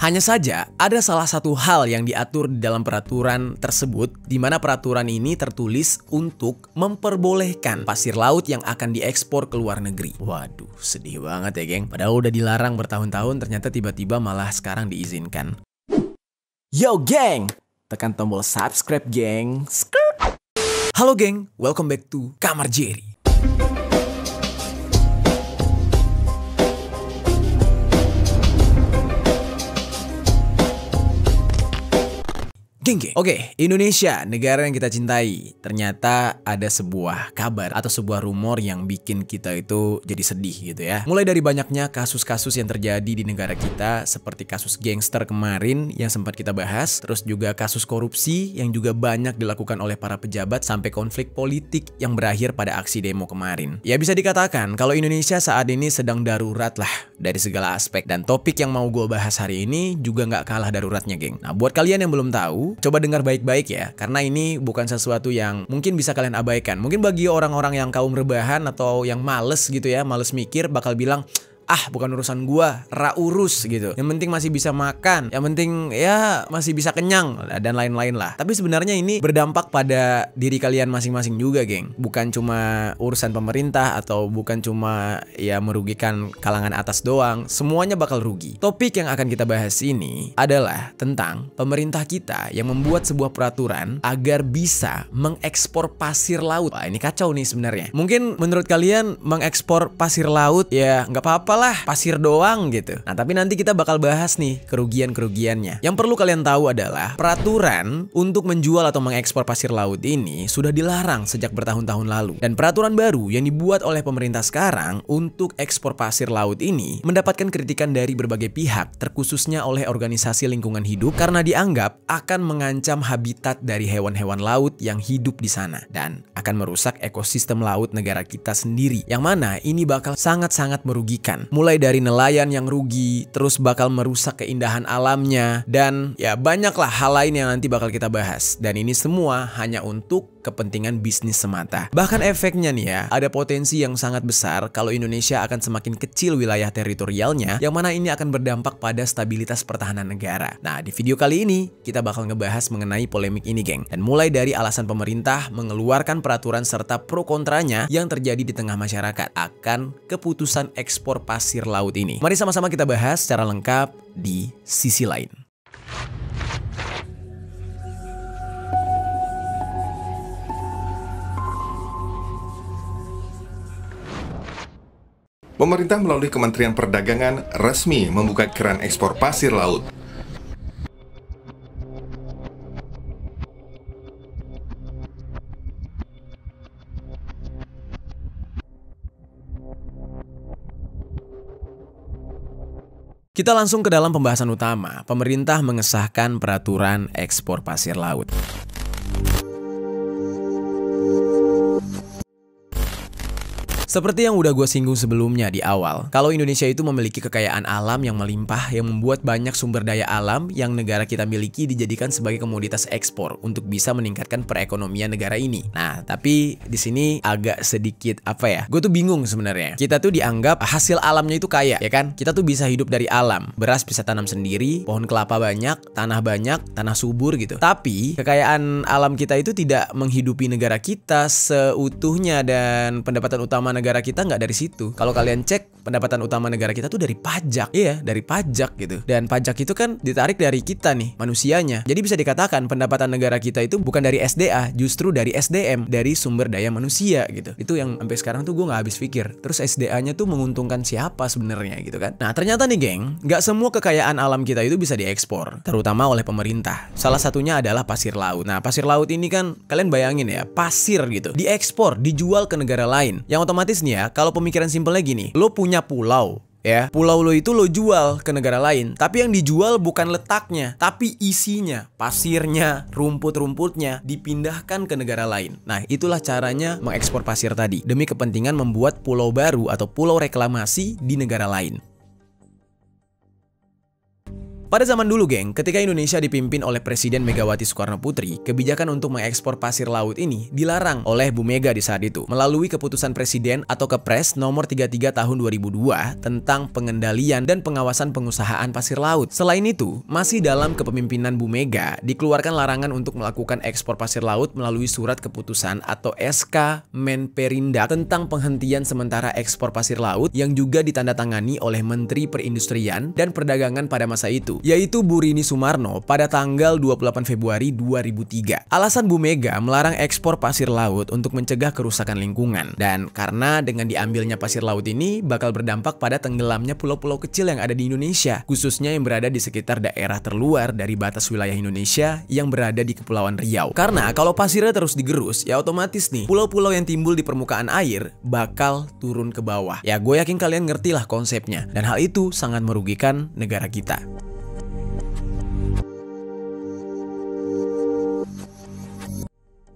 Hanya saja, ada salah satu hal yang diatur di dalam peraturan tersebut, di mana peraturan ini tertulis untuk memperbolehkan pasir laut yang akan diekspor ke luar negeri. Waduh, sedih banget ya, geng. Padahal udah dilarang bertahun-tahun, ternyata tiba-tiba malah sekarang diizinkan. Yo, geng! Tekan tombol subscribe, geng. Halo, geng. Welcome back to Kamar Jerry. Geng. Oke, Indonesia, negara yang kita cintai. Ternyata ada sebuah kabar atau sebuah rumor yang bikin kita itu jadi sedih gitu ya. Mulai dari banyaknya kasus-kasus yang terjadi di negara kita, seperti kasus gangster kemarin yang sempat kita bahas, terus juga kasus korupsi yang juga banyak dilakukan oleh para pejabat, sampai konflik politik yang berakhir pada aksi demo kemarin. Ya bisa dikatakan kalau Indonesia saat ini sedang darurat lah dari segala aspek. Dan topik yang mau gue bahas hari ini juga nggak kalah daruratnya, geng. Nah, buat kalian yang belum tahu, coba dengar baik-baik ya, karena ini bukan sesuatu yang mungkin bisa kalian abaikan. Mungkin bagi orang-orang yang kaum rebahan atau yang males gitu ya, males mikir, bakal bilang, ah bukan urusan gua, urus gitu. Yang penting masih bisa makan, yang penting ya masih bisa kenyang, dan lain-lain lah. Tapi sebenarnya ini berdampak pada diri kalian masing-masing juga, geng. Bukan cuma urusan pemerintah atau bukan cuma ya merugikan kalangan atas doang. Semuanya bakal rugi. Topik yang akan kita bahas ini adalah tentang pemerintah kita yang membuat sebuah peraturan agar bisa mengekspor pasir laut. Wah, ini kacau nih sebenarnya. Mungkin menurut kalian mengekspor pasir laut ya nggak apa-apa lah, pasir doang gitu. Nah, tapi nanti kita bakal bahas nih kerugian-kerugiannya. Yang perlu kalian tahu adalah peraturan untuk menjual atau mengekspor pasir laut ini sudah dilarang sejak bertahun-tahun lalu. Dan peraturan baru yang dibuat oleh pemerintah sekarang untuk ekspor pasir laut ini mendapatkan kritikan dari berbagai pihak, terkhususnya oleh organisasi lingkungan hidup, karena dianggap akan mengancam habitat dari hewan-hewan laut yang hidup di sana dan akan merusak ekosistem laut negara kita sendiri. Yang mana ini bakal sangat-sangat merugikan. Mulai dari nelayan yang rugi, terus bakal merusak keindahan alamnya, dan ya banyaklah hal lain yang nanti bakal kita bahas. Dan ini semua hanya untuk kepentingan bisnis semata. Bahkan efeknya nih ya, ada potensi yang sangat besar kalau Indonesia akan semakin kecil wilayah teritorialnya, yang mana ini akan berdampak pada stabilitas pertahanan negara. Nah, di video kali ini kita bakal ngebahas mengenai polemik ini, geng. Dan mulai dari alasan pemerintah mengeluarkan peraturan serta pro kontranya yang terjadi di tengah masyarakat akan keputusan ekspor pasir laut ini. Mari sama-sama kita bahas secara lengkap di sisi lain. Pemerintah melalui Kementerian Perdagangan resmi membuka keran ekspor pasir laut. Kita langsung ke dalam pembahasan utama. Pemerintah mengesahkan peraturan ekspor pasir laut. Seperti yang udah gue singgung sebelumnya di awal, kalau Indonesia itu memiliki kekayaan alam yang melimpah yang membuat banyak sumber daya alam yang negara kita miliki dijadikan sebagai komoditas ekspor untuk bisa meningkatkan perekonomian negara ini. Nah, tapi di sini agak sedikit apa ya? Gue tuh bingung sebenarnya. Kita tuh dianggap hasil alamnya itu kaya, ya kan? Kita tuh bisa hidup dari alam. Beras bisa tanam sendiri, pohon kelapa banyak, tanah subur gitu. Tapi kekayaan alam kita itu tidak menghidupi negara kita seutuhnya, dan pendapatan utama negara kita nggak dari situ. Kalau kalian cek, pendapatan utama negara kita tuh dari pajak. Iya, dari pajak gitu. Dan pajak itu kan ditarik dari kita nih, manusianya. Jadi bisa dikatakan pendapatan negara kita itu bukan dari SDA, justru dari SDM, dari sumber daya manusia gitu. Itu yang sampai sekarang tuh gue nggak habis pikir. Terus SDA-nya tuh menguntungkan siapa sebenarnya gitu kan? Nah, ternyata nih, geng, nggak semua kekayaan alam kita itu bisa diekspor, terutama oleh pemerintah. Salah satunya adalah pasir laut. Nah, pasir laut ini kan kalian bayangin ya, pasir gitu, diekspor, dijual ke negara lain. Yang otomatis nih ya, kalau pemikiran simpelnya gini, lo punya pulau ya, pulau lo itu lo jual ke negara lain, tapi yang dijual bukan letaknya, tapi isinya, pasirnya, rumput-rumputnya dipindahkan ke negara lain. Nah, itulah caranya mengekspor pasir tadi, demi kepentingan membuat pulau baru atau pulau reklamasi di negara lain. Pada zaman dulu, geng, ketika Indonesia dipimpin oleh Presiden Megawati Soekarno Putri, kebijakan untuk mengekspor pasir laut ini dilarang oleh Bu Mega di saat itu melalui keputusan Presiden atau Kepres nomor 33 tahun 2002 tentang pengendalian dan pengawasan pengusahaan pasir laut. Selain itu, masih dalam kepemimpinan Bu Mega dikeluarkan larangan untuk melakukan ekspor pasir laut melalui surat keputusan atau SK Menperindak tentang penghentian sementara ekspor pasir laut yang juga ditandatangani oleh Menteri Perindustrian dan Perdagangan pada masa itu, yaitu Bu Rini Sumarno pada tanggal 28 Februari 2003. Alasan Bu Mega melarang ekspor pasir laut untuk mencegah kerusakan lingkungan, dan karena dengan diambilnya pasir laut ini bakal berdampak pada tenggelamnya pulau-pulau kecil yang ada di Indonesia, khususnya yang berada di sekitar daerah terluar dari batas wilayah Indonesia yang berada di Kepulauan Riau. Karena kalau pasirnya terus digerus, ya otomatis nih pulau-pulau yang timbul di permukaan air bakal turun ke bawah. Ya gue yakin kalian ngerti lah konsepnya, dan hal itu sangat merugikan negara kita.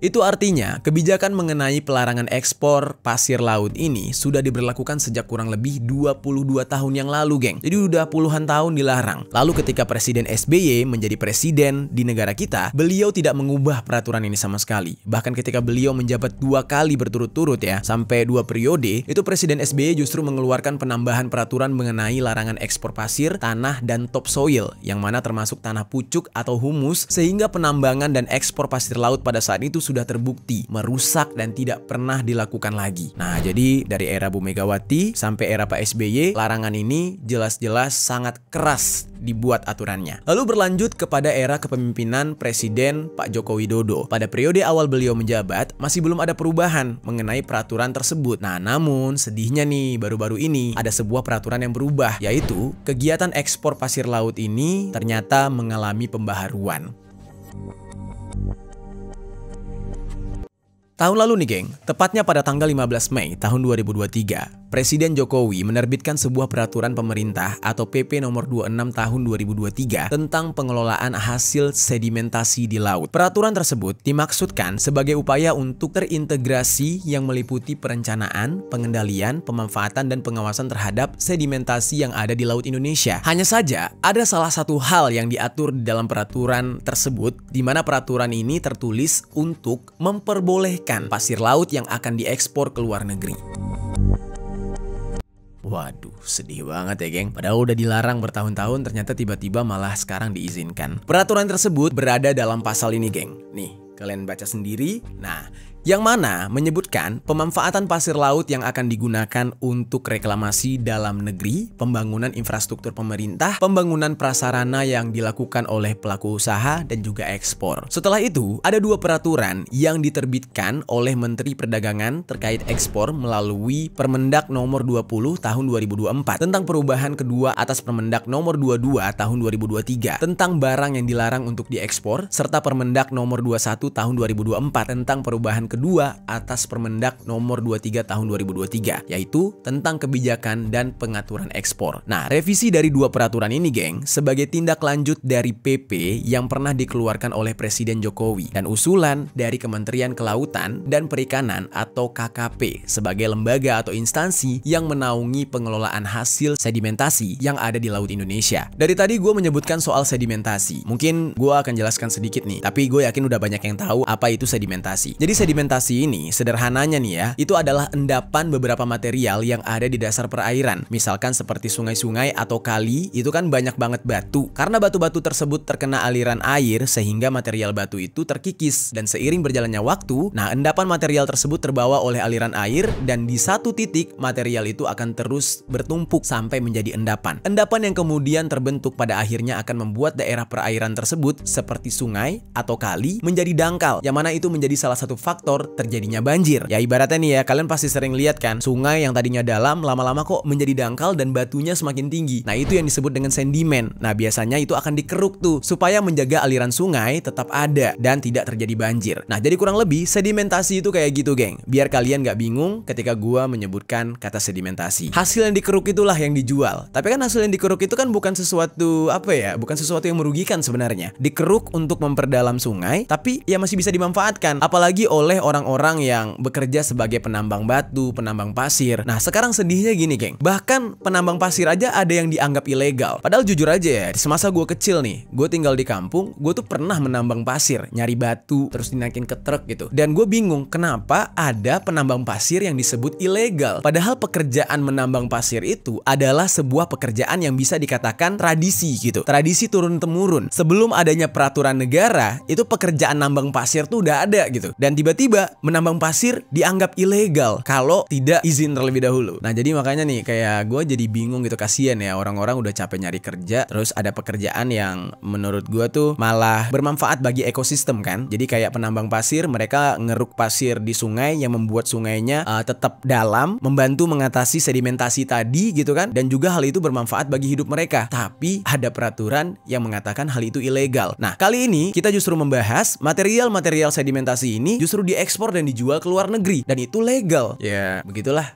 Itu artinya, kebijakan mengenai pelarangan ekspor pasir laut ini sudah diberlakukan sejak kurang lebih 22 tahun yang lalu, geng. Jadi udah puluhan tahun dilarang. Lalu ketika Presiden SBY menjadi presiden di negara kita, beliau tidak mengubah peraturan ini sama sekali. Bahkan ketika beliau menjabat 2 kali berturut-turut ya, sampai 2 periode, itu Presiden SBY justru mengeluarkan penambahan peraturan mengenai larangan ekspor pasir, tanah, dan topsoil, yang mana termasuk tanah pucuk atau humus, sehingga penambangan dan ekspor pasir laut pada saat itu sudah terbukti merusak dan tidak pernah dilakukan lagi. Nah, jadi dari era Bu Megawati sampai era Pak SBY, larangan ini jelas-jelas sangat keras dibuat aturannya. Lalu berlanjut kepada era kepemimpinan Presiden Pak Joko Widodo. Pada periode awal beliau menjabat, masih belum ada perubahan mengenai peraturan tersebut. Nah, namun sedihnya nih, baru-baru ini ada sebuah peraturan yang berubah, yaitu kegiatan ekspor pasir laut ini ternyata mengalami pembaharuan. Tahun lalu nih, geng, tepatnya pada tanggal 15 Mei tahun 2023, Presiden Jokowi menerbitkan sebuah peraturan pemerintah atau PP nomor 26 tahun 2023 tentang pengelolaan hasil sedimentasi di laut. Peraturan tersebut dimaksudkan sebagai upaya untuk terintegrasi yang meliputi perencanaan, pengendalian, pemanfaatan, dan pengawasan terhadap sedimentasi yang ada di laut Indonesia. Hanya saja, ada salah satu hal yang diatur di dalam peraturan tersebut, di mana peraturan ini tertulis untuk memperbolehkan pasir laut yang akan diekspor ke luar negeri. Waduh, sedih banget ya, geng. Padahal udah dilarang bertahun-tahun, ternyata tiba-tiba malah sekarang diizinkan. Peraturan tersebut berada dalam pasal ini, geng. Nih, kalian baca sendiri. Nah, yang mana menyebutkan pemanfaatan pasir laut yang akan digunakan untuk reklamasi dalam negeri, pembangunan infrastruktur pemerintah, pembangunan prasarana yang dilakukan oleh pelaku usaha, dan juga ekspor. Setelah itu, ada 2 peraturan yang diterbitkan oleh Menteri Perdagangan terkait ekspor melalui Permendak nomor 20 tahun 2024 tentang perubahan kedua atas Permendak nomor 22 tahun 2023 tentang barang yang dilarang untuk diekspor, serta Permendak nomor 21 tahun 2024 tentang perubahan kedua atas Permendak nomor 23 tahun 2023, yaitu tentang kebijakan dan pengaturan ekspor. Nah, revisi dari 2 peraturan ini, geng, sebagai tindak lanjut dari PP yang pernah dikeluarkan oleh Presiden Jokowi dan usulan dari Kementerian Kelautan dan Perikanan atau KKP sebagai lembaga atau instansi yang menaungi pengelolaan hasil sedimentasi yang ada di Laut Indonesia. Dari tadi gue menyebutkan soal sedimentasi. Mungkin gue akan jelaskan sedikit nih, tapi gue yakin udah banyak yang tahu apa itu sedimentasi. Jadi sedimentasi ini sederhananya nih ya, itu adalah endapan beberapa material yang ada di dasar perairan. Misalkan seperti sungai-sungai atau kali, itu kan banyak banget batu. Karena batu-batu tersebut terkena aliran air sehingga material batu itu terkikis, dan seiring berjalannya waktu, nah endapan material tersebut terbawa oleh aliran air, dan di satu titik material itu akan terus bertumpuk sampai menjadi endapan. Endapan yang kemudian terbentuk pada akhirnya akan membuat daerah perairan tersebut seperti sungai atau kali menjadi dangkal, yang mana itu menjadi salah satu faktor terjadinya banjir. Ya ibaratnya nih ya, kalian pasti sering lihat kan, sungai yang tadinya dalam lama-lama kok menjadi dangkal dan batunya semakin tinggi. Nah, itu yang disebut dengan sedimen. Nah, biasanya itu akan dikeruk tuh supaya menjaga aliran sungai tetap ada dan tidak terjadi banjir. Nah, jadi kurang lebih sedimentasi itu kayak gitu, geng. Biar kalian nggak bingung ketika gua menyebutkan kata sedimentasi. Hasil yang dikeruk itulah yang dijual. Tapi kan hasil yang dikeruk itu kan bukan sesuatu bukan sesuatu yang merugikan sebenarnya. Dikeruk untuk memperdalam sungai, tapi ya masih bisa dimanfaatkan, apalagi oleh oleh orang-orang yang bekerja sebagai penambang batu, penambang pasir. Nah, sekarang sedihnya gini, geng. Bahkan penambang pasir aja ada yang dianggap ilegal. Padahal jujur aja ya, semasa gue kecil nih, gue tinggal di kampung, gue tuh pernah menambang pasir, nyari batu, terus dinaikin ke truk gitu. Dan gue bingung kenapa ada penambang pasir yang disebut ilegal. Padahal pekerjaan menambang pasir itu adalah sebuah pekerjaan yang bisa dikatakan tradisi gitu. Tradisi turun-temurun. Sebelum adanya peraturan negara, itu pekerjaan nambang pasir tuh udah ada gitu. Dan tiba-tiba menambang pasir dianggap ilegal kalau tidak izin terlebih dahulu. Nah, jadi makanya nih kayak gue jadi bingung gitu, kasihan ya orang-orang udah capek nyari kerja, terus ada pekerjaan yang menurut gue tuh malah bermanfaat bagi ekosistem kan. Jadi kayak penambang pasir, mereka ngeruk pasir di sungai yang membuat sungainya tetap dalam, membantu mengatasi sedimentasi tadi gitu kan. Dan juga hal itu bermanfaat bagi hidup mereka. Tapi ada peraturan yang mengatakan hal itu ilegal. Nah, kali ini kita justru membahas material-material sedimentasi ini justru diekspor dan dijual ke luar negeri. Dan itu legal. Ya, begitulah.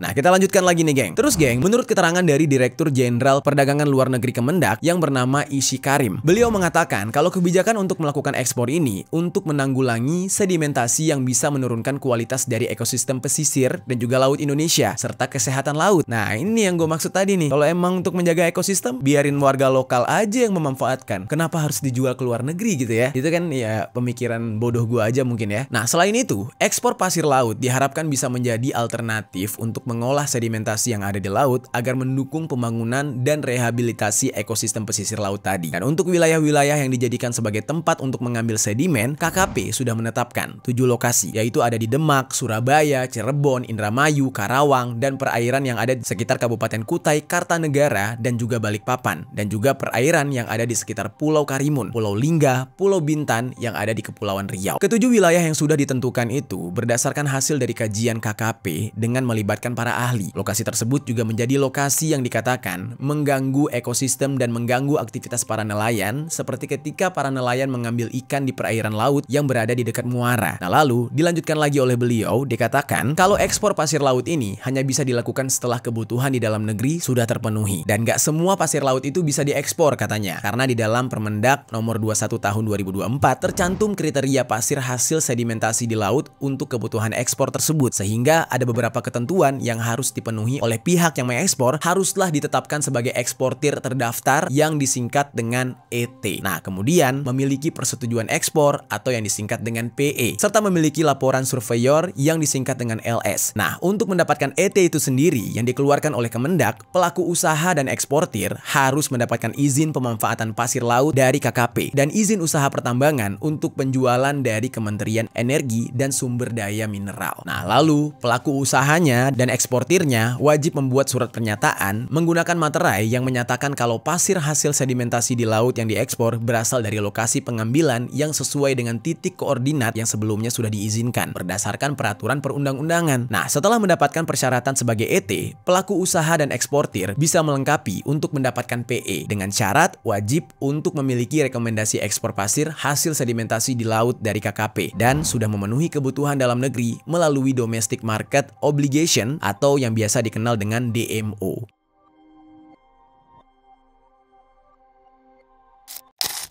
Nah, kita lanjutkan lagi nih, geng. Terus, geng, menurut keterangan dari Direktur Jenderal Perdagangan Luar Negeri Kemendak yang bernama Ishi Karim, beliau mengatakan kalau kebijakan untuk melakukan ekspor ini untuk menanggulangi sedimentasi yang bisa menurunkan kualitas dari ekosistem pesisir dan juga laut Indonesia, serta kesehatan laut. Nah, ini yang gue maksud tadi nih. Kalau emang untuk menjaga ekosistem, biarin warga lokal aja yang memanfaatkan. Kenapa harus dijual ke luar negeri gitu ya? Itu kan ya pemikiran bodoh gue aja mungkin ya. Nah, selain itu, ekspor pasir laut diharapkan bisa menjadi alternatif untuk mengolah sedimentasi yang ada di laut agar mendukung pembangunan dan rehabilitasi ekosistem pesisir laut tadi. Dan untuk wilayah-wilayah yang dijadikan sebagai tempat untuk mengambil sedimen, KKP sudah menetapkan 7 lokasi, yaitu ada di Demak, Surabaya, Cirebon, Indramayu, Karawang, dan perairan yang ada di sekitar Kabupaten Kutai, Kartanegara, dan juga Balikpapan, dan juga perairan yang ada di sekitar Pulau Karimun, Pulau Lingga, Pulau Bintan yang ada di Kepulauan Riau. Ketujuh wilayah yang sudah ditentukan itu berdasarkan hasil dari kajian KKP dengan melibatkan para ahli. Lokasi tersebut juga menjadi lokasi yang dikatakan mengganggu ekosistem dan mengganggu aktivitas para nelayan, seperti ketika para nelayan mengambil ikan di perairan laut yang berada di dekat muara. Nah, lalu dilanjutkan lagi oleh beliau, dikatakan kalau ekspor pasir laut ini hanya bisa dilakukan setelah kebutuhan di dalam negeri sudah terpenuhi. Dan gak semua pasir laut itu bisa diekspor katanya, karena di dalam Permendak nomor 21 tahun 2024 tercantum kriteria pasir hasil sedimentasi di laut untuk kebutuhan ekspor tersebut, sehingga ada beberapa ketentuan yang harus dipenuhi oleh pihak yang mengekspor, haruslah ditetapkan sebagai eksportir terdaftar yang disingkat dengan ET. Nah, kemudian memiliki persetujuan ekspor atau yang disingkat dengan PE, serta memiliki laporan surveyor yang disingkat dengan LS. Nah, untuk mendapatkan ET itu sendiri yang dikeluarkan oleh Kemendak, pelaku usaha dan eksportir harus mendapatkan izin pemanfaatan pasir laut dari KKP dan izin usaha pertambangan untuk penjualan dari Kementerian Energi dan Sumber Daya Mineral. Nah, lalu pelaku usahanya dan eksportirnya wajib membuat surat pernyataan menggunakan materai yang menyatakan kalau pasir hasil sedimentasi di laut yang diekspor berasal dari lokasi pengambilan yang sesuai dengan titik koordinat yang sebelumnya sudah diizinkan berdasarkan peraturan perundang-undangan. Nah, setelah mendapatkan persyaratan sebagai ET, pelaku usaha dan eksportir bisa melengkapi untuk mendapatkan PE dengan syarat wajib untuk memiliki rekomendasi ekspor pasir hasil sedimentasi di laut dari KKP dan sudah memenuhi kebutuhan dalam negeri melalui Domestic Market Obligation atau yang biasa dikenal dengan DMO.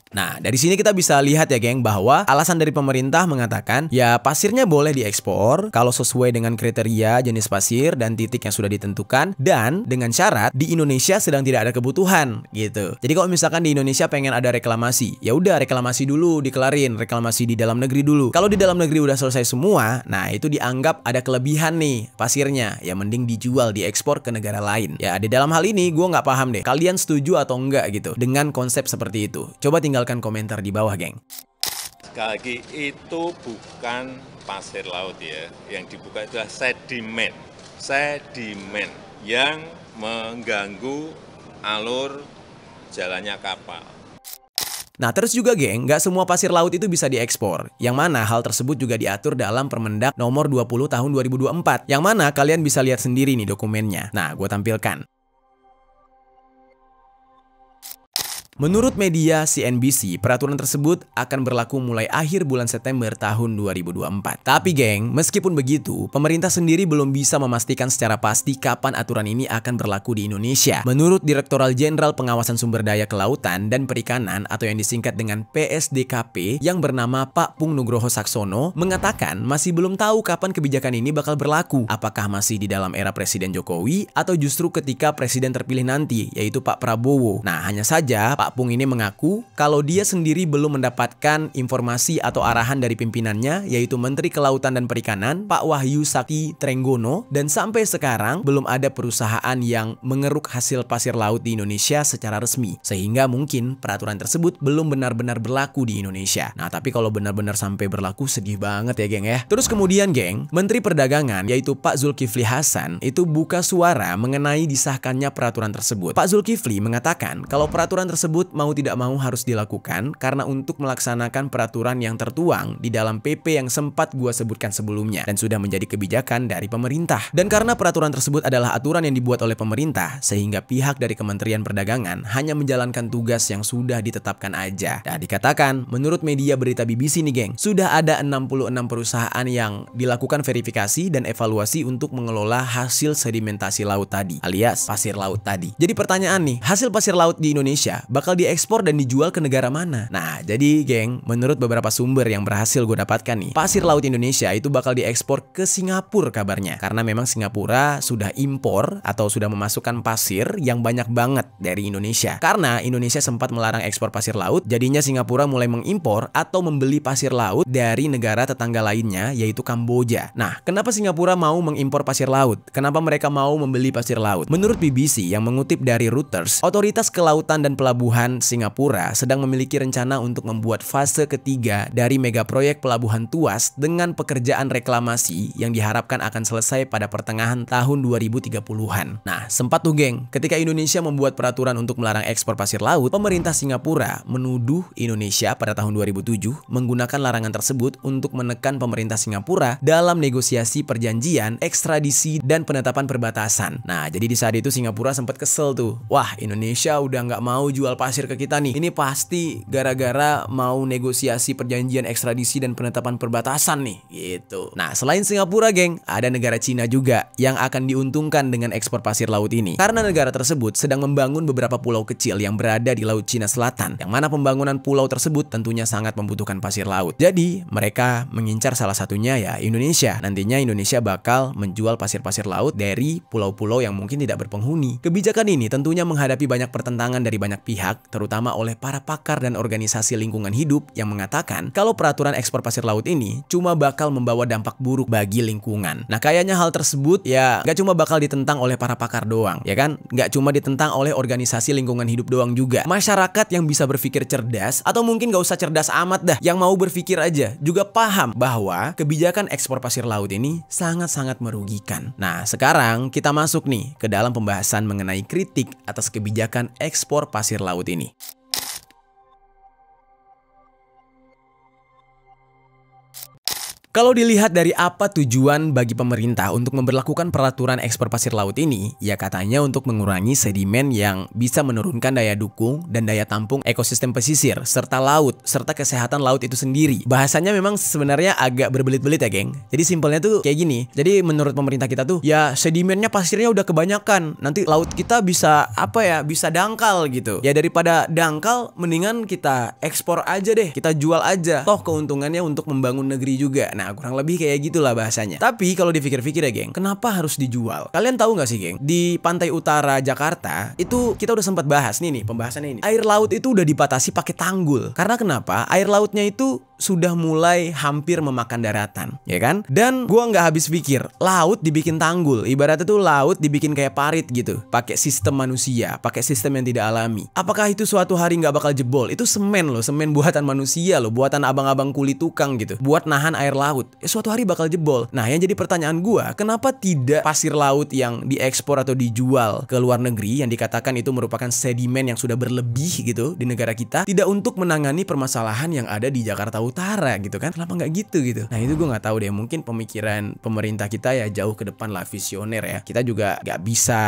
Nah, dari sini kita bisa lihat ya, geng, bahwa alasan dari pemerintah mengatakan ya pasirnya boleh diekspor kalau sesuai dengan kriteria jenis pasir dan titik yang sudah ditentukan, dan dengan syarat di Indonesia sedang tidak ada kebutuhan gitu. Jadi kalau misalkan di Indonesia pengen ada reklamasi, ya udah reklamasi dulu, dikelarin, reklamasi di dalam negeri dulu. Kalau di dalam negeri udah selesai semua, nah itu dianggap ada kelebihan nih pasirnya, ya mending dijual, diekspor ke negara lain. Ya di dalam hal ini gue nggak paham deh, kalian setuju atau enggak gitu dengan konsep seperti itu? Coba tinggalkan komentar di bawah, geng. Sekali lagi, itu bukan pasir laut ya. Yang dibuka itu adalah sedimen. Sedimen yang mengganggu alur jalannya kapal. Nah, terus juga, geng, nggak semua pasir laut itu bisa diekspor. Yang mana hal tersebut juga diatur dalam Permendak nomor 20 tahun 2024. Yang mana kalian bisa lihat sendiri nih dokumennya. Nah, gue tampilkan. Menurut media CNBC, peraturan tersebut akan berlaku mulai akhir bulan September tahun 2024. Tapi geng, meskipun begitu, pemerintah sendiri belum bisa memastikan secara pasti kapan aturan ini akan berlaku di Indonesia. Menurut Direktorat Jenderal Pengawasan Sumber Daya Kelautan dan Perikanan atau yang disingkat dengan PSDKP yang bernama Pak Pung Nugroho Saksono mengatakan masih belum tahu kapan kebijakan ini bakal berlaku. Apakah masih di dalam era Presiden Jokowi atau justru ketika presiden terpilih nanti, yaitu Pak Prabowo. Nah, hanya saja Pak Pung ini mengaku kalau dia sendiri belum mendapatkan informasi atau arahan dari pimpinannya, yaitu Menteri Kelautan dan Perikanan Pak Wahyu Sakti Trenggono, dan sampai sekarang belum ada perusahaan yang mengeruk hasil pasir laut di Indonesia secara resmi, sehingga mungkin peraturan tersebut belum benar-benar berlaku di Indonesia. Nah, tapi kalau benar-benar sampai berlaku, sedih banget ya geng ya. Terus kemudian geng, Menteri Perdagangan yaitu Pak Zulkifli Hasan itu buka suara mengenai disahkannya peraturan tersebut. Pak Zulkifli mengatakan kalau peraturan tersebut mau tidak mau harus dilakukan karena untuk melaksanakan peraturan yang tertuang di dalam PP yang sempat gua sebutkan sebelumnya dan sudah menjadi kebijakan dari pemerintah. Dan karena peraturan tersebut adalah aturan yang dibuat oleh pemerintah, sehingga pihak dari Kementerian Perdagangan hanya menjalankan tugas yang sudah ditetapkan aja. Nah, dikatakan menurut media berita BBC nih geng, sudah ada 66 perusahaan yang dilakukan verifikasi dan evaluasi untuk mengelola hasil sedimentasi laut tadi, alias pasir laut tadi. Jadi pertanyaan nih, hasil pasir laut di Indonesia bakal diekspor dan dijual ke negara mana? Nah, jadi geng, menurut beberapa sumber yang berhasil gue dapatkan nih, pasir laut Indonesia itu bakal diekspor ke Singapura kabarnya. Karena memang Singapura sudah impor atau sudah memasukkan pasir yang banyak banget dari Indonesia. Karena Indonesia sempat melarang ekspor pasir laut, jadinya Singapura mulai mengimpor atau membeli pasir laut dari negara tetangga lainnya, yaitu Kamboja. Nah, kenapa Singapura mau mengimpor pasir laut? Kenapa mereka mau membeli pasir laut? Menurut BBC yang mengutip dari Reuters, Otoritas Kelautan dan Pelabuhan Singapura sedang memiliki rencana untuk membuat fase ketiga dari mega proyek Pelabuhan Tuas dengan pekerjaan reklamasi yang diharapkan akan selesai pada pertengahan tahun 2030-an. Nah, sempat tuh geng, ketika Indonesia membuat peraturan untuk melarang ekspor pasir laut, pemerintah Singapura menuduh Indonesia pada tahun 2007 menggunakan larangan tersebut untuk menekan pemerintah Singapura dalam negosiasi perjanjian, ekstradisi, dan penetapan perbatasan. Nah, jadi di saat itu Singapura sempat kesel tuh. Wah, Indonesia udah nggak mau jual pasir ke kita nih. Ini pasti gara-gara mau negosiasi perjanjian ekstradisi dan penetapan perbatasan nih, gitu. Nah, selain Singapura geng, ada negara Cina juga yang akan diuntungkan dengan ekspor pasir laut ini. Karena negara tersebut sedang membangun beberapa pulau kecil yang berada di Laut Cina Selatan, yang mana pembangunan pulau tersebut tentunya sangat membutuhkan pasir laut. Jadi, mereka mengincar salah satunya ya Indonesia. Nantinya Indonesia bakal menjual pasir-pasir laut dari pulau-pulau yang mungkin tidak berpenghuni. Kebijakan ini tentunya menghadapi banyak pertentangan dari banyak pihak, terutama oleh para pakar dan organisasi lingkungan hidup yang mengatakan kalau peraturan ekspor pasir laut ini cuma bakal membawa dampak buruk bagi lingkungan. Nah, kayaknya hal tersebut ya gak cuma bakal ditentang oleh para pakar doang, ya kan? Gak cuma ditentang oleh organisasi lingkungan hidup doang juga. Masyarakat yang bisa berpikir cerdas, atau mungkin gak usah cerdas amat dah, yang mau berpikir aja, juga paham bahwa kebijakan ekspor pasir laut ini sangat-sangat merugikan. Nah, sekarang kita masuk nih ke dalam pembahasan mengenai kritik atas kebijakan ekspor pasir laut ini. Kalau dilihat dari apa tujuan bagi pemerintah untuk memberlakukan peraturan ekspor pasir laut ini, ya katanya untuk mengurangi sedimen yang bisa menurunkan daya dukung dan daya tampung ekosistem pesisir, serta laut, serta kesehatan laut itu sendiri. Bahasanya memang sebenarnya agak berbelit-belit ya geng. Jadi simpelnya tuh kayak gini, jadi menurut pemerintah kita tuh, ya sedimennya pasirnya udah kebanyakan, nanti laut kita bisa bisa dangkal gitu. Ya daripada dangkal, mendingan kita ekspor aja deh, kita jual aja. Toh keuntungannya untuk membangun negeri juga. Nah, kurang lebih kayak gitulah bahasanya. Tapi kalau dipikir-pikir ya geng, kenapa harus dijual? Kalian tahu nggak sih geng, di pantai utara Jakarta itu kita udah sempat bahas nih pembahasannya ini. Air laut itu udah dibatasi pakai tanggul. Karena kenapa? Air lautnya itu sudah mulai hampir memakan daratan, ya kan? Dan gua nggak habis pikir, laut dibikin tanggul, ibaratnya tuh laut dibikin kayak parit gitu, pakai sistem manusia, pakai sistem yang tidak alami. Apakah itu suatu hari nggak bakal jebol? Itu semen loh, semen buatan manusia loh, buatan abang-abang kulit tukang gitu, buat nahan air laut. Suatu hari bakal jebol. Nah, yang jadi pertanyaan gua, kenapa tidak pasir laut yang diekspor atau dijual ke luar negeri yang dikatakan itu merupakan sedimen yang sudah berlebih gitu di negara kita, tidak untuk menangani permasalahan yang ada di Jakarta Utara gitu kan. Kenapa nggak gitu? Nah itu gue nggak tahu deh, mungkin pemikiran pemerintah kita ya jauh ke depan lah, visioner ya. Kita juga nggak bisa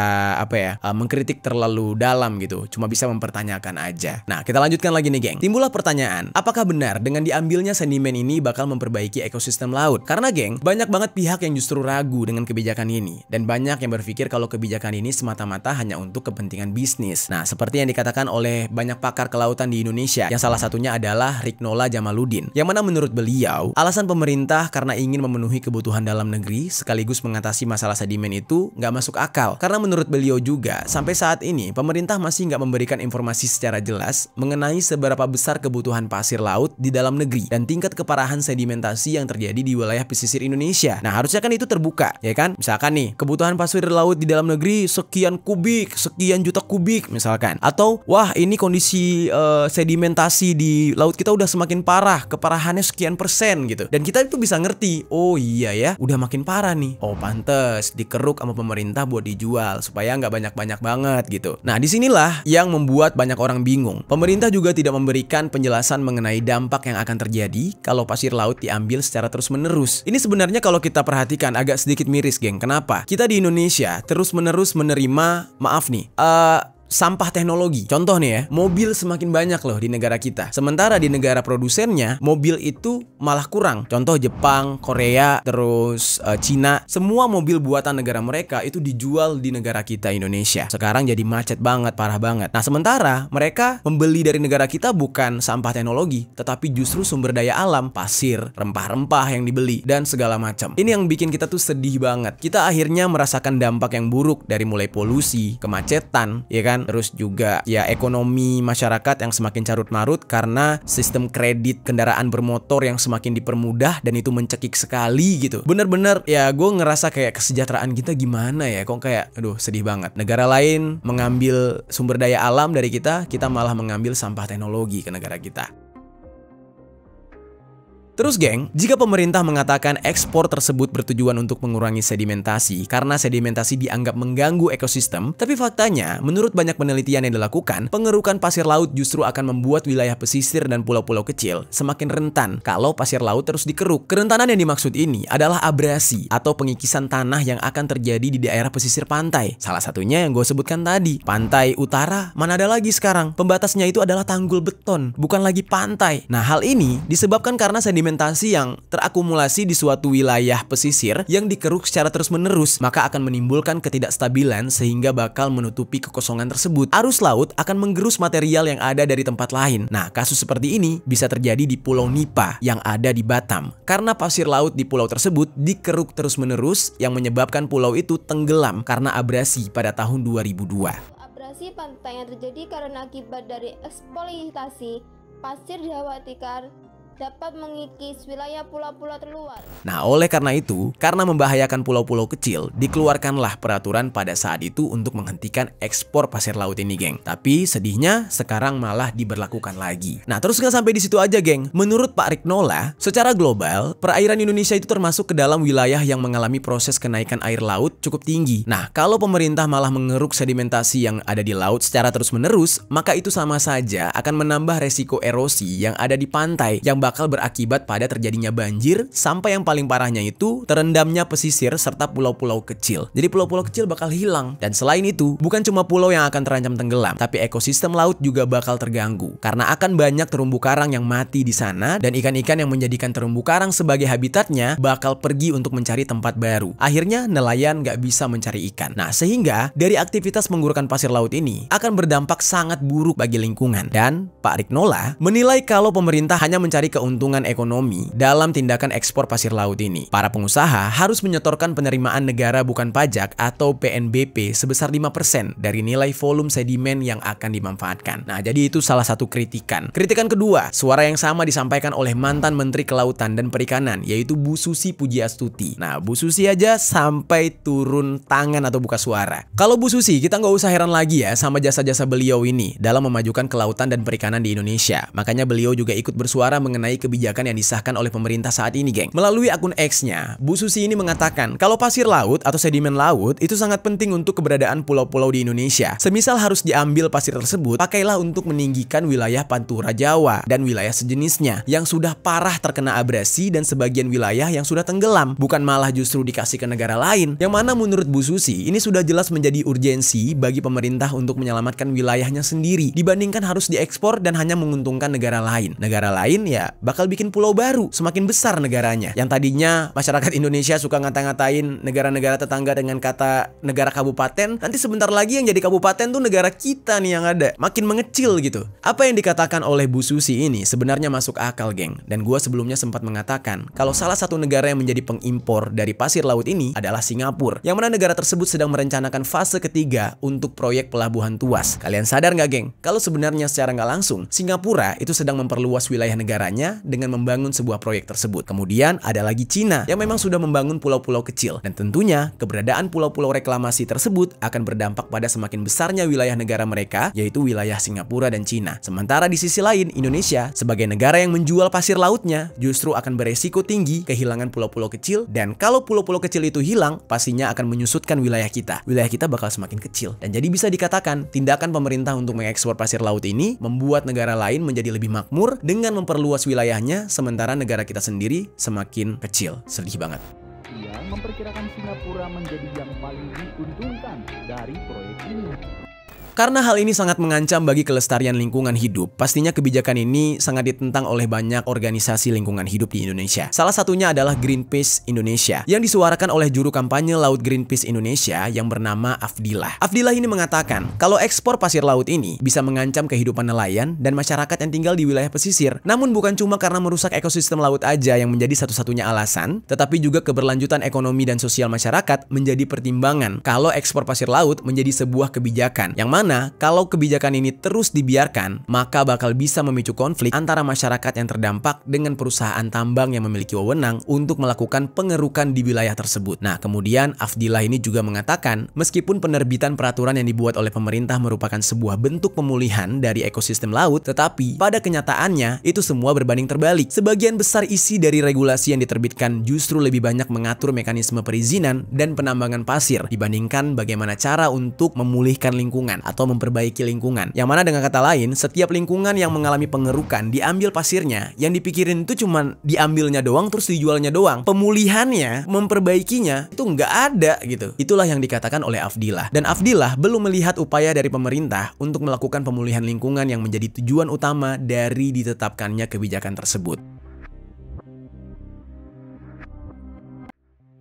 mengkritik terlalu dalam gitu, cuma bisa mempertanyakan aja. Nah kita lanjutkan lagi nih geng. Timbullah pertanyaan, apakah benar dengan diambilnya sedimen ini bakal memperbaiki ekosistem laut? Karena geng, banyak banget pihak yang justru ragu dengan kebijakan ini, dan banyak yang berpikir kalau kebijakan ini semata-mata hanya untuk kepentingan bisnis. Nah seperti yang dikatakan oleh banyak pakar kelautan di Indonesia, yang salah satunya adalah Riknola Jamaluddin, yang mana menurut beliau alasan pemerintah karena ingin memenuhi kebutuhan dalam negeri sekaligus mengatasi masalah sedimen itu nggak masuk akal. Karena menurut beliau juga sampai saat ini pemerintah masih nggak memberikan informasi secara jelas mengenai seberapa besar kebutuhan pasir laut di dalam negeri dan tingkat keparahan sedimentasi yang terjadi di wilayah pesisir Indonesia. Nah harusnya kan itu terbuka ya kan. Misalkan nih kebutuhan pasir laut di dalam negeri sekian kubik, sekian juta kubik misalkan. Atau wah ini kondisi sedimentasi di laut kita udah semakin parah, keparahannya sekian persen gitu. Dan kita itu bisa ngerti, oh iya ya udah makin parah nih. Oh pantes dikeruk sama pemerintah buat dijual supaya nggak banyak-banyak banget gitu. Nah disinilah yang membuat banyak orang bingung. Pemerintah juga tidak memberikan penjelasan mengenai dampak yang akan terjadi kalau pasir laut diambil secara terus-menerus. Ini sebenarnya kalau kita perhatikan agak sedikit miris geng. Kenapa? Kita di Indonesia terus-menerus menerima, maaf nih, sampah teknologi. Contoh nih ya, mobil semakin banyak loh di negara kita. Sementara di negara produsennya, mobil itu malah kurang. Contoh Jepang, Korea, terus Cina. Semua mobil buatan negara mereka itu dijual di negara kita Indonesia. Sekarang jadi macet banget, parah banget. Nah sementara mereka membeli dari negara kita bukan sampah teknologi, tetapi justru sumber daya alam, pasir, rempah-rempah yang dibeli, dan segala macam. Ini yang bikin kita tuh sedih banget. Kita akhirnya merasakan dampak yang buruk dari mulai polusi, kemacetan, ya kan? Terus juga ya ekonomi masyarakat yang semakin carut-marut karena sistem kredit kendaraan bermotor yang semakin dipermudah dan itu mencekik sekali gitu. Bener-bener ya gue ngerasa kayak kesejahteraan kita gimana ya, kok kayak aduh sedih banget. Negara lain mengambil sumber daya alam dari kita malah mengambil sampah teknologi ke negara kita. Terus geng, jika pemerintah mengatakan ekspor tersebut bertujuan untuk mengurangi sedimentasi karena sedimentasi dianggap mengganggu ekosistem, tapi faktanya menurut banyak penelitian yang dilakukan, pengerukan pasir laut justru akan membuat wilayah pesisir dan pulau-pulau kecil semakin rentan kalau pasir laut terus dikeruk. Kerentanan yang dimaksud ini adalah abrasi atau pengikisan tanah yang akan terjadi di daerah pesisir pantai. Salah satunya yang gue sebutkan tadi, pantai utara, mana ada lagi sekarang. Pembatasnya itu adalah tanggul beton, bukan lagi pantai. Nah hal ini disebabkan karena sedimentasi yang terakumulasi di suatu wilayah pesisir yang dikeruk secara terus-menerus, maka akan menimbulkan ketidakstabilan sehingga bakal menutupi kekosongan tersebut. Arus laut akan menggerus material yang ada dari tempat lain. Nah, kasus seperti ini bisa terjadi di Pulau Nipa yang ada di Batam. Karena pasir laut di pulau tersebut dikeruk terus-menerus yang menyebabkan pulau itu tenggelam karena abrasi pada tahun 2002. Abrasi pantai yang terjadi karena akibat dari eksploitasi pasir dikhawatirkan dapat mengikis wilayah pulau-pulau terluar. Nah, oleh karena itu, karena membahayakan pulau-pulau kecil, dikeluarkanlah peraturan pada saat itu untuk menghentikan ekspor pasir laut ini, geng. Tapi sedihnya sekarang malah diberlakukan lagi. Nah, terus nggak sampai di situ aja, geng. Menurut Pak Riknola, secara global, perairan Indonesia itu termasuk ke dalam wilayah yang mengalami proses kenaikan air laut cukup tinggi. Nah, kalau pemerintah malah mengeruk sedimentasi yang ada di laut secara terus-menerus, maka itu sama saja akan menambah resiko erosi yang ada di pantai, yang bakal berakibat pada terjadinya banjir sampai yang paling parahnya itu terendamnya pesisir serta pulau-pulau kecil. Jadi pulau-pulau kecil bakal hilang. Dan selain itu, bukan cuma pulau yang akan terancam tenggelam, tapi ekosistem laut juga bakal terganggu karena akan banyak terumbu karang yang mati di sana dan ikan-ikan yang menjadikan terumbu karang sebagai habitatnya bakal pergi untuk mencari tempat baru. Akhirnya nelayan nggak bisa mencari ikan. Nah, sehingga dari aktivitas menggugurkan pasir laut ini akan berdampak sangat buruk bagi lingkungan. Dan Pak Riknola menilai kalau pemerintah hanya mencari keuntungan ekonomi dalam tindakan ekspor pasir laut ini. Para pengusaha harus menyetorkan penerimaan negara bukan pajak atau PNBP sebesar 5% dari nilai volume sedimen yang akan dimanfaatkan. Nah, jadi itu salah satu kritikan. Kritikan kedua, suara yang sama disampaikan oleh mantan Menteri Kelautan dan Perikanan, yaitu Bu Susi Pujiastuti. Nah, Bu Susi aja sampai turun tangan atau buka suara. Kalau Bu Susi, kita nggak usah heran lagi ya sama jasa-jasa beliau ini dalam memajukan kelautan dan perikanan di Indonesia. Makanya beliau juga ikut bersuara mengenai mengenai kebijakan yang disahkan oleh pemerintah saat ini, geng. Melalui akun X-nya, Bu Susi ini mengatakan kalau pasir laut atau sedimen laut itu sangat penting untuk keberadaan pulau-pulau di Indonesia. Semisal harus diambil pasir tersebut, pakailah untuk meninggikan wilayah Pantura Jawa dan wilayah sejenisnya yang sudah parah terkena abrasi dan sebagian wilayah yang sudah tenggelam, bukan malah justru dikasih ke negara lain, yang mana menurut Bu Susi ini sudah jelas menjadi urgensi bagi pemerintah untuk menyelamatkan wilayahnya sendiri dibandingkan harus diekspor dan hanya menguntungkan negara lain. Negara lain ya bakal bikin pulau baru, semakin besar negaranya. Yang tadinya masyarakat Indonesia suka ngata-ngatain negara-negara tetangga dengan kata negara kabupaten, nanti sebentar lagi yang jadi kabupaten tuh negara kita nih yang ada, makin mengecil gitu. Apa yang dikatakan oleh Bu Susi ini sebenarnya masuk akal, geng. Dan gua sebelumnya sempat mengatakan kalau salah satu negara yang menjadi pengimpor dari pasir laut ini adalah Singapura, yang mana negara tersebut sedang merencanakan fase ketiga untuk proyek pelabuhan Tuas. Kalian sadar nggak, geng? Kalau sebenarnya secara nggak langsung Singapura itu sedang memperluas wilayah negaranya dengan membangun sebuah proyek tersebut. Kemudian ada lagi Cina yang memang sudah membangun pulau-pulau kecil, dan tentunya keberadaan pulau-pulau reklamasi tersebut akan berdampak pada semakin besarnya wilayah negara mereka, yaitu wilayah Singapura dan Cina. Sementara di sisi lain, Indonesia sebagai negara yang menjual pasir lautnya justru akan beresiko tinggi kehilangan pulau-pulau kecil, dan kalau pulau-pulau kecil itu hilang, pastinya akan menyusutkan wilayah kita. Wilayah kita bakal semakin kecil. Dan jadi bisa dikatakan tindakan pemerintah untuk mengekspor pasir laut ini membuat negara lain menjadi lebih makmur dengan memperluas wilayahnya, sementara negara kita sendiri semakin kecil. Sedih banget. Ia memperkirakan Singapura menjadi yang paling diuntungkan dari proyek ini. Karena hal ini sangat mengancam bagi kelestarian lingkungan hidup, pastinya kebijakan ini sangat ditentang oleh banyak organisasi lingkungan hidup di Indonesia. Salah satunya adalah Greenpeace Indonesia, yang disuarakan oleh juru kampanye Laut Greenpeace Indonesia yang bernama Afdilah. Afdilah ini mengatakan kalau ekspor pasir laut ini bisa mengancam kehidupan nelayan dan masyarakat yang tinggal di wilayah pesisir. Namun bukan cuma karena merusak ekosistem laut aja yang menjadi satu-satunya alasan, tetapi juga keberlanjutan ekonomi dan sosial masyarakat menjadi pertimbangan kalau ekspor pasir laut menjadi sebuah kebijakan, yang mana kalau kebijakan ini terus dibiarkan, maka bakal bisa memicu konflik antara masyarakat yang terdampak dengan perusahaan tambang yang memiliki wewenang untuk melakukan pengerukan di wilayah tersebut. Nah, kemudian Afdilah ini juga mengatakan, meskipun penerbitan peraturan yang dibuat oleh pemerintah merupakan sebuah bentuk pemulihan dari ekosistem laut, tetapi pada kenyataannya itu semua berbanding terbalik. Sebagian besar isi dari regulasi yang diterbitkan justru lebih banyak mengatur mekanisme perizinan dan penambangan pasir dibandingkan bagaimana cara untuk memulihkan lingkungan atau memperbaiki lingkungan. Yang mana dengan kata lain, setiap lingkungan yang mengalami pengerukan diambil pasirnya, yang dipikirin itu cuma diambilnya doang terus dijualnya doang. Pemulihannya, memperbaikinya itu nggak ada gitu. Itulah yang dikatakan oleh Afdilah. Dan Afdilah belum melihat upaya dari pemerintah untuk melakukan pemulihan lingkungan yang menjadi tujuan utama dari ditetapkannya kebijakan tersebut.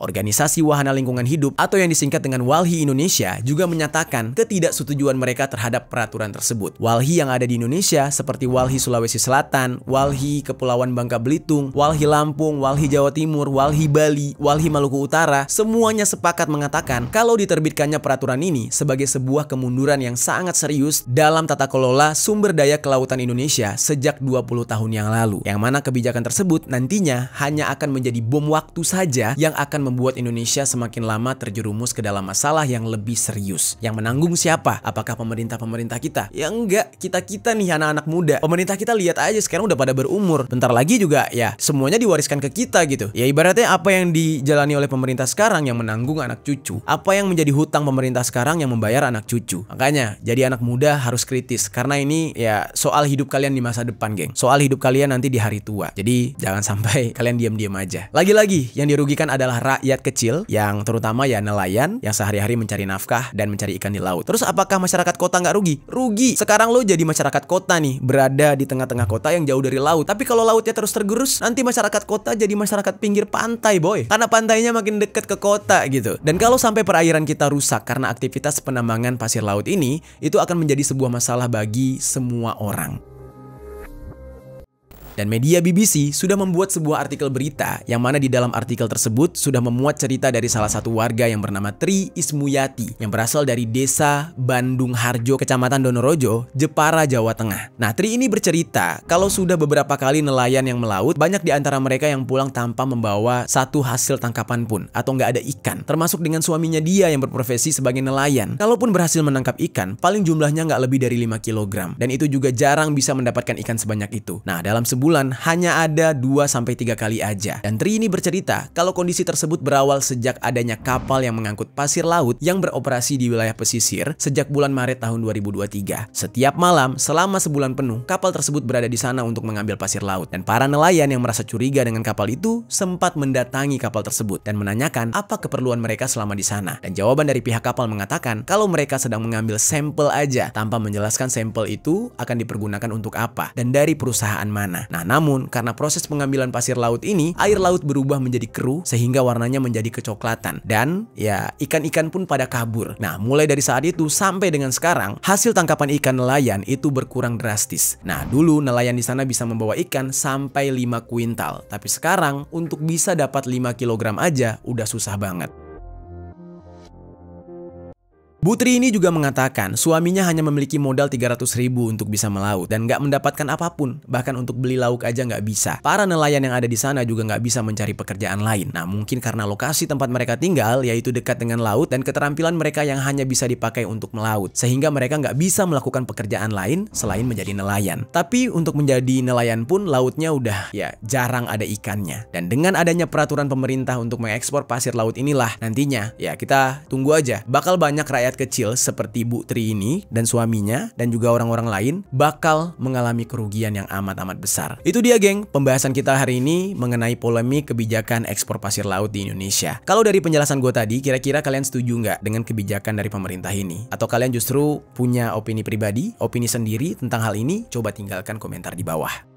Organisasi Wahana Lingkungan Hidup atau yang disingkat dengan WALHI Indonesia juga menyatakan ketidaksetujuan mereka terhadap peraturan tersebut. WALHI yang ada di Indonesia seperti WALHI Sulawesi Selatan, WALHI Kepulauan Bangka Belitung, WALHI Lampung, WALHI Jawa Timur, WALHI Bali, WALHI Maluku Utara, semuanya sepakat mengatakan kalau diterbitkannya peraturan ini sebagai sebuah kemunduran yang sangat serius dalam tata kelola sumber daya kelautan Indonesia sejak 20 tahun yang lalu. Yang mana kebijakan tersebut nantinya hanya akan menjadi bom waktu saja yang akan membuat Indonesia semakin lama terjerumus ke dalam masalah yang lebih serius. Yang menanggung siapa? Apakah pemerintah-pemerintah kita? Ya enggak, kita-kita nih anak-anak muda. Pemerintah kita lihat aja sekarang udah pada berumur. Bentar lagi juga ya semuanya diwariskan ke kita gitu. Ya ibaratnya apa yang dijalani oleh pemerintah sekarang yang menanggung anak cucu. Apa yang menjadi hutang pemerintah sekarang yang membayar anak cucu. Makanya jadi anak muda harus kritis. Karena ini ya soal hidup kalian di masa depan, geng. Soal hidup kalian nanti di hari tua. Jadi jangan sampai kalian diam-diam aja. Lagi-lagi yang dirugikan adalah rakyat kecil yang terutama ya nelayan yang sehari-hari mencari nafkah dan mencari ikan di laut. Terus apakah masyarakat kota nggak rugi? Rugi. Sekarang lo jadi masyarakat kota nih, berada di tengah-tengah kota yang jauh dari laut. Tapi kalau lautnya terus tergerus, nanti masyarakat kota jadi masyarakat pinggir pantai, boy. Karena pantainya makin dekat ke kota gitu. Dan kalau sampai perairan kita rusak karena aktivitas penambangan pasir laut ini, itu akan menjadi sebuah masalah bagi semua orang. Dan media BBC sudah membuat sebuah artikel berita yang mana di dalam artikel tersebut sudah memuat cerita dari salah satu warga yang bernama Tri Ismuyati yang berasal dari desa Bandung Harjo, Kecamatan Donorojo, Jepara, Jawa Tengah. Nah, Tri ini bercerita kalau sudah beberapa kali nelayan yang melaut, banyak di antara mereka yang pulang tanpa membawa satu hasil tangkapan pun atau nggak ada ikan. Termasuk dengan suaminya dia yang berprofesi sebagai nelayan. Kalaupun berhasil menangkap ikan, paling jumlahnya nggak lebih dari 5 kg. Dan itu juga jarang bisa mendapatkan ikan sebanyak itu. Nah, dalam sebulan sebulan hanya ada 2-3 kali aja. Dan Tri ini bercerita kalau kondisi tersebut berawal sejak adanya kapal yang mengangkut pasir laut yang beroperasi di wilayah pesisir sejak bulan Maret tahun 2023. Setiap malam selama sebulan penuh, kapal tersebut berada di sana untuk mengambil pasir laut. Dan para nelayan yang merasa curiga dengan kapal itu sempat mendatangi kapal tersebut dan menanyakan apa keperluan mereka selama di sana. Dan jawaban dari pihak kapal mengatakan kalau mereka sedang mengambil sampel aja tanpa menjelaskan sampel itu akan dipergunakan untuk apa dan dari perusahaan mana. Nah, namun karena proses pengambilan pasir laut ini, air laut berubah menjadi keruh sehingga warnanya menjadi kecoklatan dan ya ikan-ikan pun pada kabur. Nah, mulai dari saat itu sampai dengan sekarang, hasil tangkapan ikan nelayan itu berkurang drastis. Nah, dulu nelayan di sana bisa membawa ikan sampai 5 kuintal, tapi sekarang untuk bisa dapat 5 kilogram aja udah susah banget. Bu Tri ini juga mengatakan suaminya hanya memiliki modal 300.000 untuk bisa melaut dan nggak mendapatkan apapun, bahkan untuk beli lauk aja nggak bisa. Para nelayan yang ada di sana juga nggak bisa mencari pekerjaan lain. Nah, mungkin karena lokasi tempat mereka tinggal yaitu dekat dengan laut dan keterampilan mereka yang hanya bisa dipakai untuk melaut, sehingga mereka nggak bisa melakukan pekerjaan lain selain menjadi nelayan. Tapi untuk menjadi nelayan pun lautnya udah ya jarang ada ikannya. Dan dengan adanya peraturan pemerintah untuk mengekspor pasir laut inilah nantinya ya kita tunggu aja bakal banyak rakyat kecil seperti Bu Tri ini dan suaminya dan juga orang-orang lain bakal mengalami kerugian yang amat-amat besar. Itu dia geng, pembahasan kita hari ini mengenai polemik kebijakan ekspor pasir laut di Indonesia. Kalau dari penjelasan gue tadi, kira-kira kalian setuju nggak dengan kebijakan dari pemerintah ini? Atau kalian justru punya opini pribadi, opini sendiri tentang hal ini? Coba tinggalkan komentar di bawah.